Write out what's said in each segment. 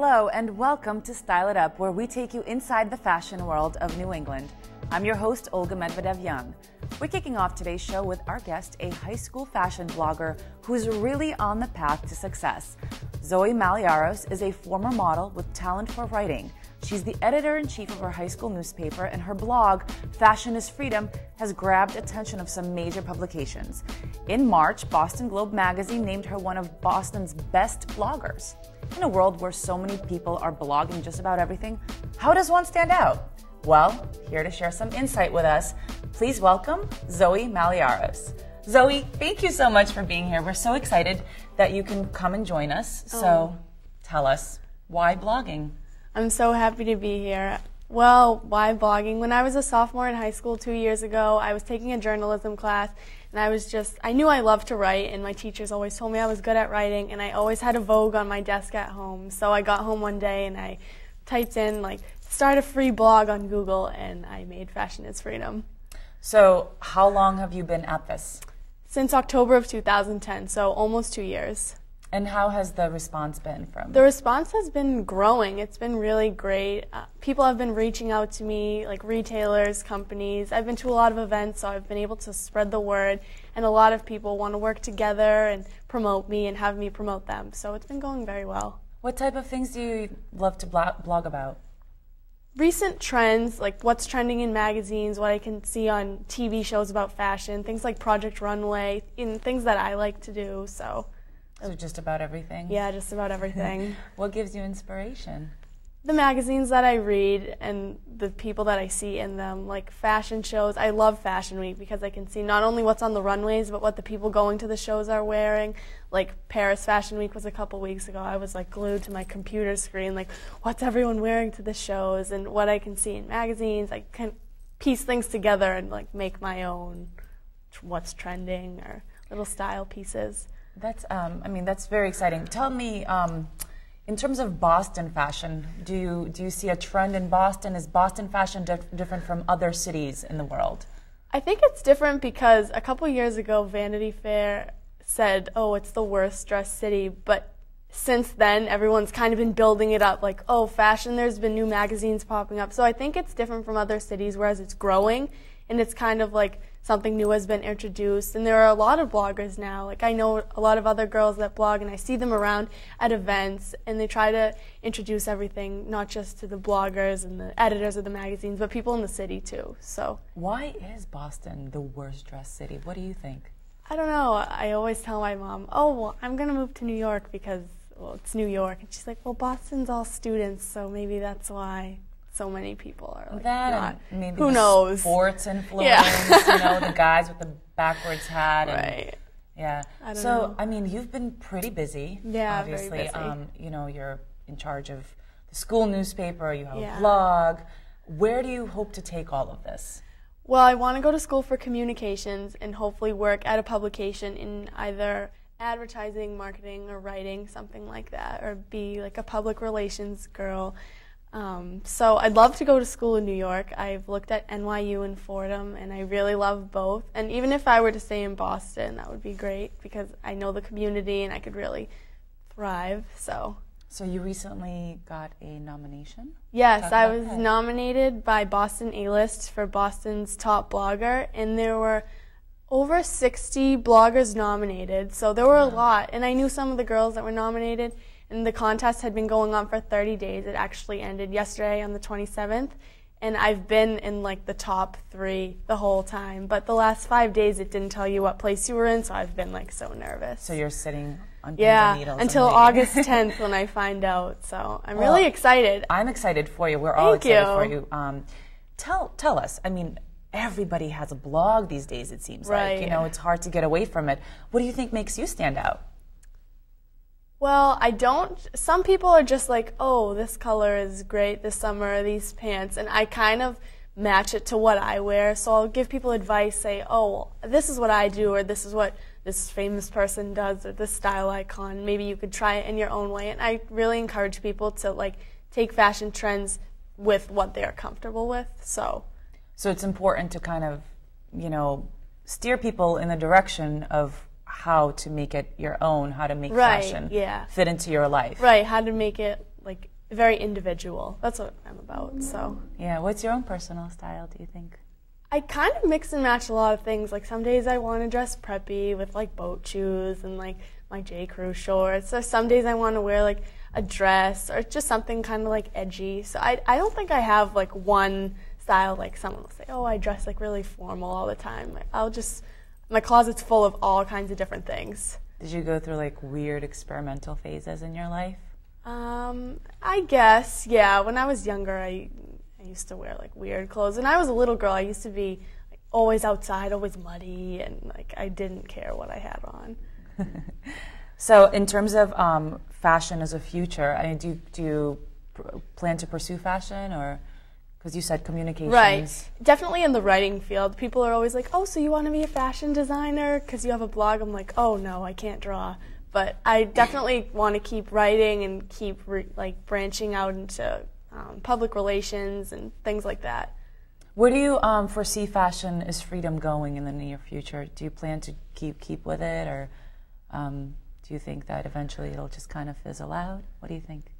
Hello and welcome to Style It Up, where we take you inside the fashion world of New England. I'm your host, Olga Medvedev-Young. We're kicking off today's show with our guest, a high school fashion blogger who's really on the path to success. Zoe Malliaros is a former model with talent for writing. She's the editor-in-chief of her high school newspaper, and her blog, Fashion is Freedom, has grabbed attention of some major publications. In March, Boston Globe magazine named her one of Boston's best bloggers. In a world where so many people are blogging just about everything, how does one stand out? Well, here to share some insight with us, please welcome Zoe Malliaros. Zoe, thank you so much for being here. We're so excited that you can come and join us. So tell us, why blogging? I'm so happy to be here. Well, why blogging? When I was a sophomore in high school 2 years ago, I was taking a journalism class, and I knew I loved to write, and my teachers always told me I was good at writing, and I always had a Vogue on my desk at home. So I got home one day and I typed in, start a free blog on Google, and I made Fashion is Freedom. So how long have you been at this? Since October of 2010, so almost 2 years. And how has the response been from? The response has been growing. It's been really great. People have been reaching out to me, like retailers, companies. I've been to a lot of events, so I've been able to spread the word. And a lot of people want to work together and promote me and have me promote them. So it's been going very well. What type of things do you love to blog about? Recent trends, like what's trending in magazines, what I can see on TV shows about fashion, things like Project Runway, and things that I like to do. So just about everything? Yeah, just about everything. What gives you inspiration? The magazines that I read and the people that I see in them, like fashion shows. I love Fashion Week because I can see not only what's on the runways, but what the people going to the shows are wearing. Like Paris Fashion Week was a couple weeks ago. I was glued to my computer screen, what's everyone wearing to the shows, and what I can see in magazines. I can piece things together and make my own what's trending or little style pieces. That's, that's very exciting. Tell me, in terms of Boston fashion, do you see a trend in Boston? Is Boston fashion different from other cities in the world? I think it's different because a couple years ago, Vanity Fair said, oh, it's the worst dressed city, but since then, everyone's kind of been building it up, fashion, there's been new magazines popping up. So I think it's different from other cities, whereas it's growing, and it's kind of something new has been introduced, and there are a lot of bloggers now. I know a lot of other girls that blog, and I see them around at events, and they try to introduce everything, not just to the bloggers and the editors of the magazines, but people in the city too. So why is Boston the worst dressed city? What do you think? I don't know. I always tell my mom, oh, well, I'm going to move to New York because, well, it's New York. And she's like, well, Boston's all students, so maybe that's why so many people are not. Maybe who knows? Sports influence, yeah. The guys with the backwards hat. Right. Yeah. I don't know. You've been pretty busy. Yeah, obviously. very busy. You're in charge of the school newspaper. You have a blog. Where do you hope to take all of this? Well, I want to go to school for communications and hopefully work at a publication in either advertising, marketing, or writing, something like that, or be a public relations girl. So I'd love to go to school in New York. I've looked at NYU and Fordham, and I really love both. And even if I were to stay in Boston, that would be great because I know the community and I could really thrive. So you recently got a nomination? Yes, I was nominated by Boston A-List for Boston's top blogger, and there were over 60 bloggers nominated, so there were a lot. And I knew some of the girls that were nominated, and the contest had been going on for 30 days. It actually ended yesterday on the 27th, and I've been in the top 3 the whole time. But the last 5 days, it didn't tell you what place you were in, so I've been so nervous. So you're sitting on pins and needles until August 10th when I find out. So I'm really excited. I'm excited for you. We're all excited for you. Tell us. Everybody has a blog these days, it seems like. It's hard to get away from it. What do you think makes you stand out? Well, I don't. Some people are just oh, this color is great this summer, these pants, and I kind of match it to what I wear. So I'll give people advice, say, oh, well, this is what I do, or this is what this famous person does, or this style icon. Maybe you could try it in your own way. And I really encourage people to take fashion trends with what they're comfortable with. So it's important to kind of, steer people in the direction of how to make it your own, how to make fashion fit into your life. Right, how to make it like very individual. That's what I'm about, so. Yeah, what's your own personal style, do you think? I kind of mix and match a lot of things. Like some days I want to dress preppy with like boat shoes and like my J. Crew shorts. Or some days I want to wear like a dress or just something kind of like edgy. So I don't think I have like one style. Like someone will say, oh, I dress like really formal all the time. My closet's full of all kinds of different things. Did you go through like weird experimental phases in your life? I guess, yeah. When I was younger, I used to wear like weird clothes. When I was a little girl, I used to be like, always outside, always muddy, and like I didn't care what I had on. So in terms of fashion as a future, I mean, do you plan to pursue fashion, or because you said communications? Right, definitely in the writing field. People are always like, oh, so you want to be a fashion designer because you have a blog? I'm like, oh no, I can't draw. But I definitely want to keep writing and keep like branching out into public relations and things like that. Where do you foresee Fashion is Freedom going in the near future? Do you plan to keep with it, or do you think that eventually it'll just kind of fizzle out? What do you think?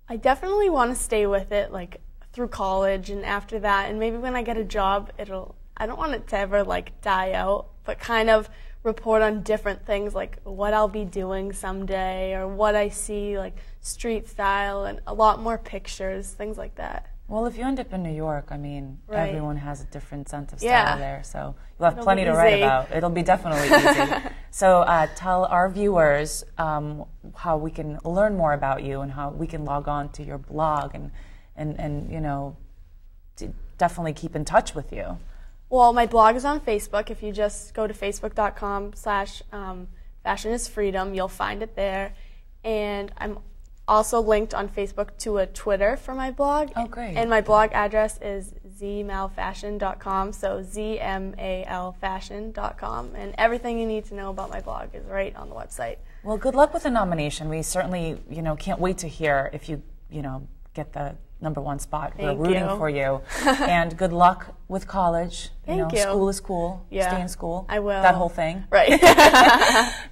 I definitely want to stay with it like through college and after that, and maybe when I get a job, I don't want it to ever like die out, but kind of report on different things like what I'll be doing someday or what I see, like street style and a lot more pictures, things like that. Well, if you end up in New York, I mean, right. Everyone has a different sense of style there, so you'll have It'll plenty to write about. It'll be definitely easy. So tell our viewers how we can learn more about you and how we can log on to your blog and you know, definitely keep in touch with you. Well, my blog is on Facebook. If you just go to facebook.com/fashionisfreedom, you'll find it there. And I'm also linked on Facebook to a Twitter for my blog. Oh, great. And my blog address is zmalfashion.com, so zmalfashion.com. And everything you need to know about my blog is right on the website. Well, good luck with the nomination. We certainly, you know, can't wait to hear if you get the #1 spot. Thank We're rooting you. for you. And good luck with college. Thank you. School is cool. Yeah. Stay in school. I will. That whole thing. Right.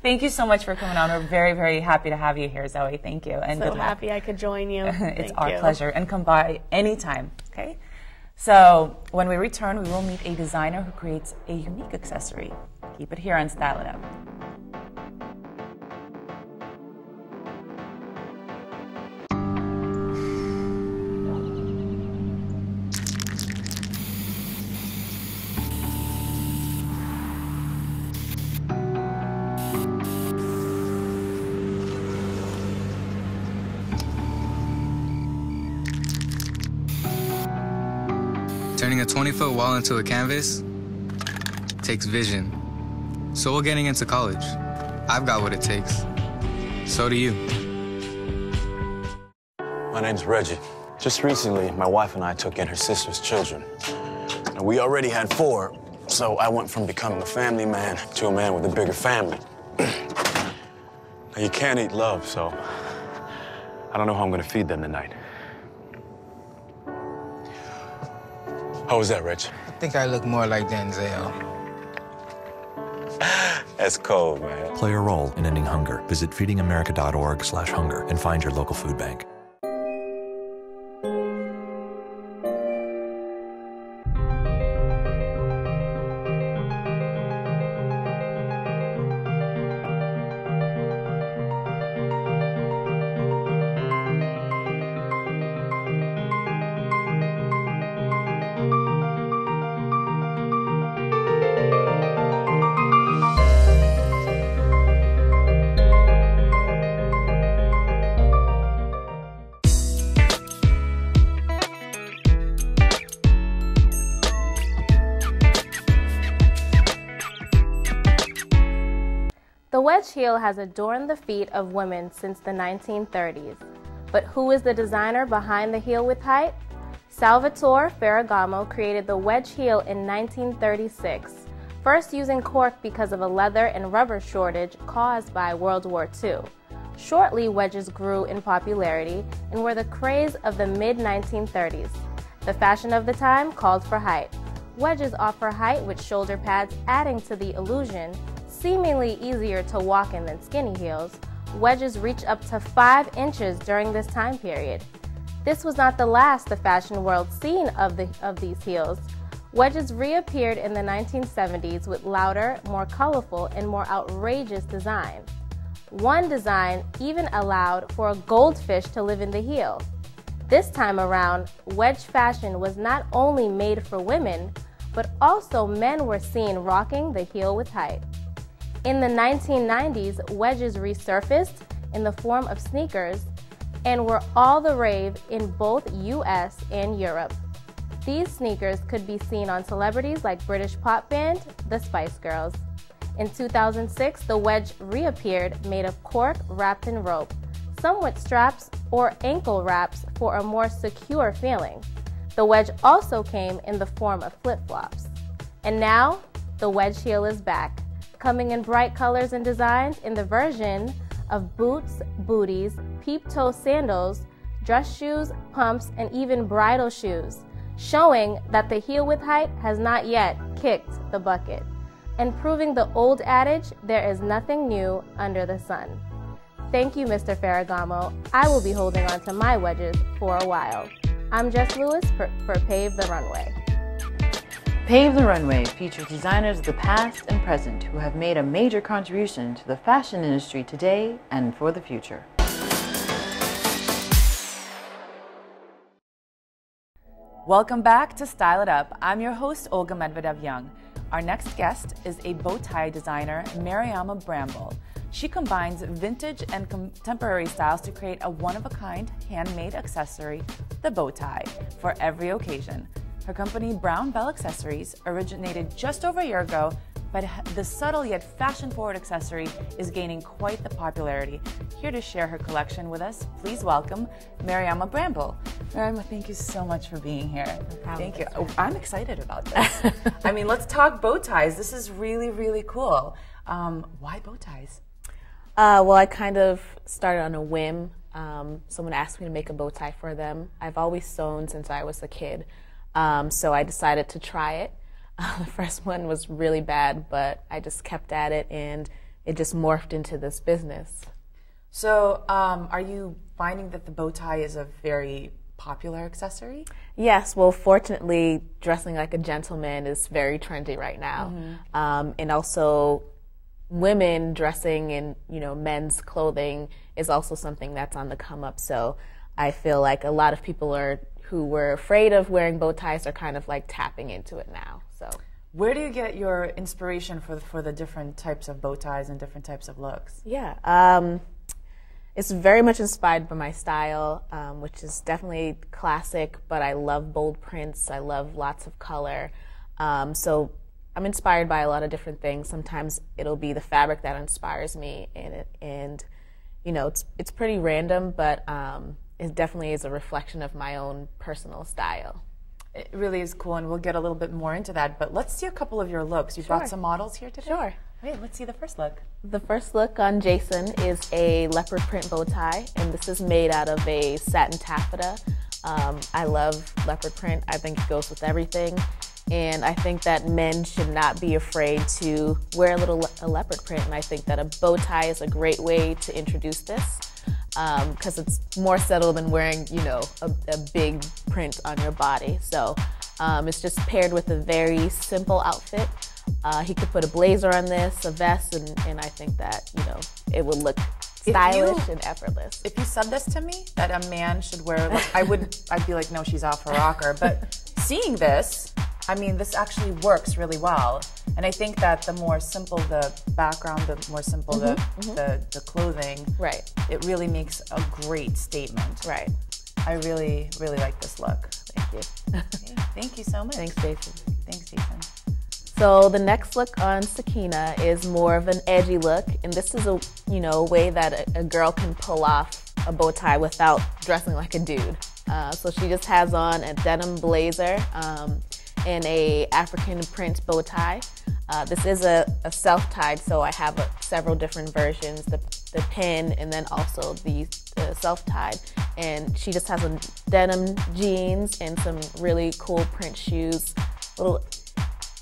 Thank you so much for coming on. We're very, very happy to have you here, Zoe. Thank you. And So good luck. happy I could join you. It's Thank our you. pleasure. And come by anytime, okay? So when we return, we will meet a designer who creates a unique accessory. Keep it here on Style It Up. Turning a 20-foot wall into a canvas takes vision. So will getting into college. I've got what it takes. So do you. My name's Reggie. Just recently, my wife and I took in her sister's children. And we already had 4, so I went from becoming a family man to a man with a bigger family. Now, you can't eat love, so I don't know how I'm gonna feed them tonight. How was that, Rich? I think I look more like Denzel. That's cold, man. Play a role in ending hunger. Visit feedingamerica.org/hunger and find your local food bank. The wedge heel has adorned the feet of women since the 1930s. But who is the designer behind the heel with height? Salvatore Ferragamo created the wedge heel in 1936, first using cork because of a leather and rubber shortage caused by World War II. Shortly, wedges grew in popularity and were the craze of the mid-1930s. The fashion of the time called for height. Wedges offer height with shoulder pads, adding to the illusion, seemingly easier to walk in than skinny heels, Wedges reached up to 5 inches during this time period. This was not the last the fashion world seen of these heels. Wedges reappeared in the 1970s with louder, more colorful, and more outrageous design. One design even allowed for a goldfish to live in the heel. This time around, wedge fashion was not only made for women, but also men were seen rocking the heel with height. In the 1990s, wedges resurfaced in the form of sneakers and were all the rave in both US and Europe. These sneakers could be seen on celebrities like British pop band, the Spice Girls. In 2006, the wedge reappeared made of cork wrapped in rope, some with straps or ankle wraps for a more secure feeling. The wedge also came in the form of flip-flops. And now, the wedge heel is back, coming in bright colors and designs in the version of boots, booties, peep-toe sandals, dress shoes, pumps, and even bridal shoes, showing that the heel with height has not yet kicked the bucket, and proving the old adage, there is nothing new under the sun. Thank you, Mr. Ferragamo. I will be holding on to my wedges for a while. I'm Jess Lewis for Pave the Runway. Pave the Runway features designers of the past and present who have made a major contribution to the fashion industry today and for the future. Welcome back to Style It Up. I'm your host, Olga Medvedev-Young. Our next guest is a bow tie designer, Mariama Bramble. She combines vintage and contemporary styles to create a one-of-a-kind handmade accessory, the bow tie, for every occasion. Her company, Brownbelle Accessories, originated just over a year ago, but the subtle yet fashion-forward accessory is gaining quite the popularity. Here to share her collection with us, please welcome Mariama Bramble. Mariama, thank you so much for being here. Thank you. Oh, I'm excited about this. I mean, let's talk bow ties. This is really, really cool. Why bow ties? Well, I kind of started on a whim. Someone asked me to make a bow tie for them. I've always sewn since I was a kid, so I decided to try it. The first one was really bad, but I just kept at it, and it just morphed into this business. So, are you finding that the bow tie is a very popular accessory? Yes, well, fortunately, dressing like a gentleman is very trendy right now. Mm-hmm. And also, women dressing in, men's clothing is also something that's on the come up. So I feel like a lot of people who were afraid of wearing bow ties are kind of like tapping into it now. So where do you get your inspiration for the different types of bow ties and different types of looks? Yeah, it's very much inspired by my style, which is definitely classic, but I love bold prints. I love lots of color. So I'm inspired by a lot of different things. Sometimes it'll be the fabric that inspires me, and it's pretty random, but it definitely is a reflection of my own personal style. It really is cool, and we'll get a little bit more into that, but let's see a couple of your looks. You brought some models here today? Sure. Wait, let's see the first look. The first look on Jason is a leopard print bow tie, and this is made out of a satin taffeta. I love leopard print. I think it goes with everything. And I think that men should not be afraid to wear a leopard print, and I think that a bow tie is a great way to introduce this, because it's more subtle than wearing, a big print on your body. So it's just paired with a very simple outfit. He could put a blazer on this, a vest, and I think that, it would look stylish and effortless. If you said this to me, that a man should wear, I'd be like, no, she's off her rocker. But seeing this, I mean, this actually works really well. And I think that the more simple the background, the more simple the clothing, right, it really makes a great statement. Right. I really, really like this look. Thank you. Okay, thank you so much. Thanks, Jason. Thanks, Jason. So the next look on Sakina is more of an edgy look, and this is a way that a girl can pull off a bow tie without dressing like a dude. So she just has on a denim blazer and a African print bow tie. This is a self-tied, so I have several different versions, the pin and then also the self-tied. And she just has a denim jeans and some really cool print shoes, little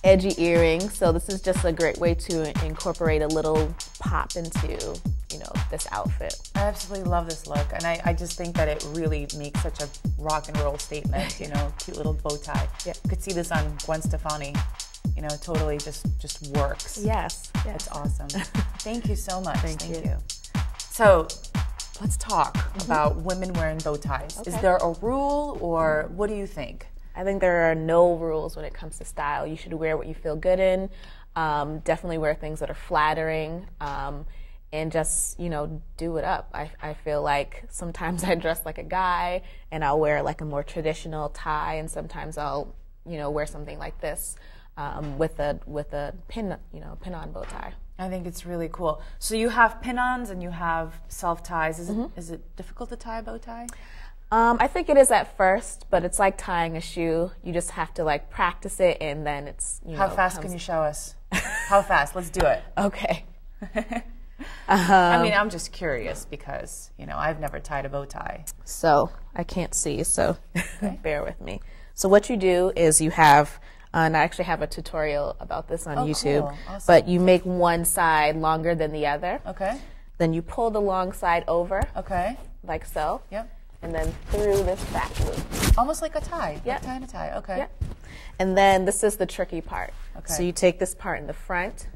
edgy earrings. So this is just a great way to incorporate a little pop into you know, this outfit. I absolutely love this look, and I just think that it really makes such a rock and roll statement, you know, cute little bow tie. Yeah. You could see this on Gwen Stefani, you know, totally just works. Yes. It's awesome. Thank you so much. Thank you. So let's talk about women wearing bow ties. Okay. Is there a rule, or what do you think? I think there are no rules when it comes to style. You should wear what you feel good in. Definitely wear things that are flattering. And just, you know, do it up. I feel like sometimes I dress like a guy and I'll wear like a more traditional tie, and sometimes I'll, you know, wear something like this with a pin-on bow tie. I think it's really cool. So you have pin-ons and you have self-ties. Is it difficult to tie a bow tie? I think it is at first, but it's like tying a shoe. You just have to like practice it, and then it's, you know. How fast can you show us? How fast? Let's do it. Okay. I mean, I'm just curious because, you know, I've never tied a bow tie. So I can't see, so bear with me. So what you do is you have, and I actually have a tutorial about this on YouTube, cool. Awesome. but you make one side longer than the other. Okay. Then you pull the long side over, Okay. like so. Yep. And then through this back loop. Almost like a tie. Yep. Like tying a tie. Okay. Yep. And then this is the tricky part. Okay. So you take this part in the front,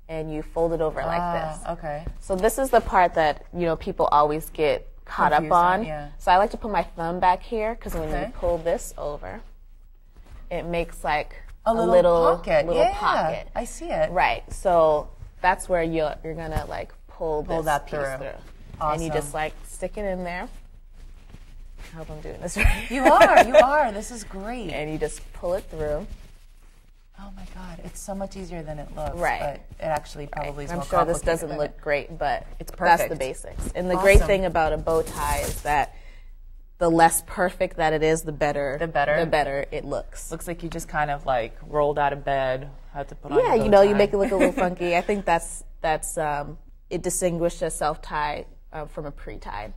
and you fold it over like this. Okay. So this is the part that, you know, people always get caught Confused up on. on, yeah. So I like to put my thumb back here, because when Okay. you pull this over, it makes like A little pocket. Yeah, pocket. I see it. Right. So that's where you're gonna like pull that piece through. And you Awesome. just like stick it in there. I hope I'm doing this right. You are. This is great. And you just pull it through. Oh my God, it's so much easier than it looks. Right. But it actually probably is I'm more sure this complicated doesn't than look it. great, but It's that's the perfect. basics. And the great Awesome. thing about a bow tie is that the less perfect that it is, the better it looks. Looks like you just kind of like rolled out of bed, had to put on Yeah, your you bow know, you tie. make it look a little funky. I think that's it distinguishes a self-tie from a pre-tie.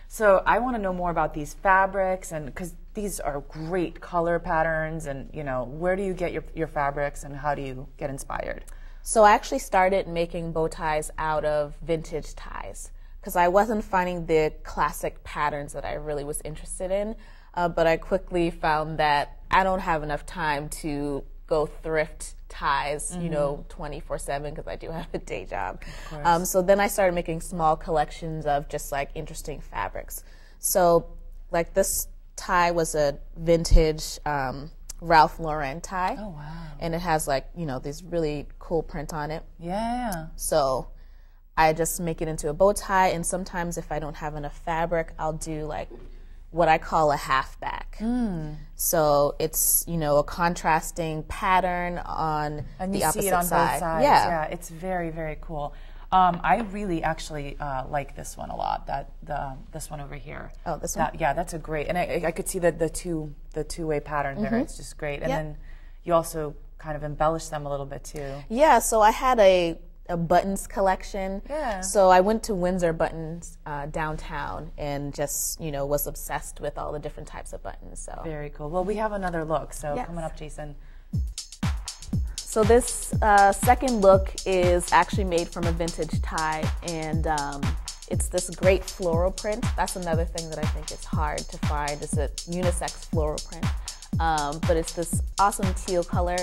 So I want to know more about these fabrics, and because these are great color patterns, and you know, where do you get your fabrics, and how do you get inspired? So I actually started making bow ties out of vintage ties, because I wasn't finding the classic patterns that I really was interested in, but I quickly found that I don't have enough time to go thrift ties, you know, 24/7, because I do have a day job. So then I started making small collections of just like interesting fabrics. So like this tie was a vintage Ralph Lauren tie. Oh, wow. And it has like, you know, these really cool print on it. Yeah. So I just make it into a bow tie, and sometimes if I don't have enough fabric, I'll do like what I call a halfback. So it's, you know, a contrasting pattern on And the you opposite see it on side. both sides. Yeah, it's very, very cool. I really actually like this one a lot. This one over here. Oh, this one? Yeah, that's a great. And I could see the two-way pattern there. It's just great. And then you also kind of embellish them a little bit too. Yeah, so I had a buttons collection. Yeah. So I went to Windsor Buttons downtown and just, you know, was obsessed with all the different types of buttons. So Very cool. Well, we have another look. So Yes. coming up, Jason. So this second look is actually made from a vintage tie, and it's this great floral print. That's another thing that I think is hard to find. It's a unisex floral print. But it's this awesome teal color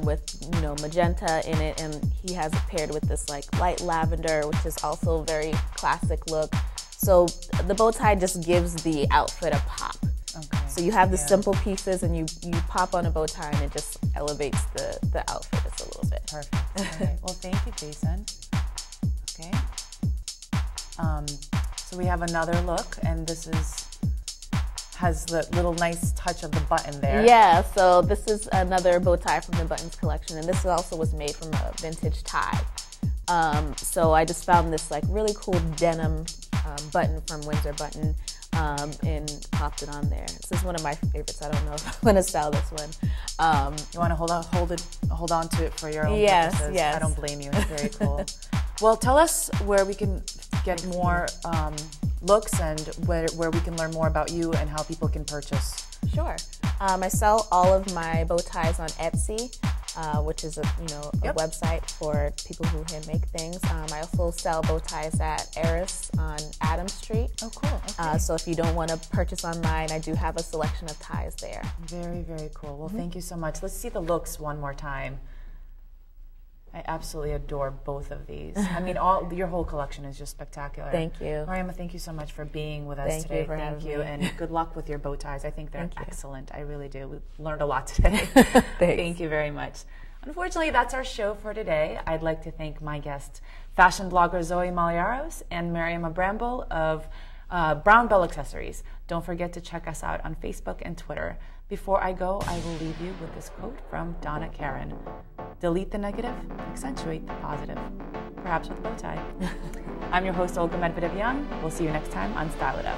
with, you know, magenta in it, and he has it paired with this like light lavender, which is also a very classic look. So the bow tie just gives the outfit a pop. Okay. So you have the simple pieces, and you pop on a bow tie, and it just elevates the outfit just a little bit. Perfect. All right. Well, thank you, Jason. Okay. So we have another look, and this has the little nice touch of the button there. Yeah, so this is another bow tie from the Buttons collection, and this also was made from a vintage tie. So I just found this like really cool denim button from Windsor Button and popped it on there. This is one of my favorites. I don't know if I'm going to sell this one. You want to hold on to it for your own Yes, purposes. yes. I don't blame you. It's very cool. Well, tell us where we can get more looks, and where we can learn more about you and how people can purchase. Sure. I sell all of my bow ties on Etsy. which is a website for people who hand make things. I also sell bow ties at Eris on Adams Street. Oh, cool. Okay. So if you don't want to purchase online, I do have a selection of ties there. Very, very cool. Well, thank you so much. Let's see the looks one more time. I absolutely adore both of these. I mean, your whole collection is just spectacular. Thank you. Mariama, thank you so much for being with us today. Thank you, and good luck with your bow ties. I think they're excellent. I really do. We learned a lot today. Thank you very much. Unfortunately, that's our show for today. I'd like to thank my guests, fashion blogger Zoe Malliaros and Mariama Bramble of Brownbelle Accessories. Don't forget to check us out on Facebook and Twitter. Before I go, I will leave you with this quote from Donna Karan. Delete the negative, accentuate the positive. Perhaps with a bow tie. I'm your host, Olga Medvedev-Young. We'll see you next time on Style It Up.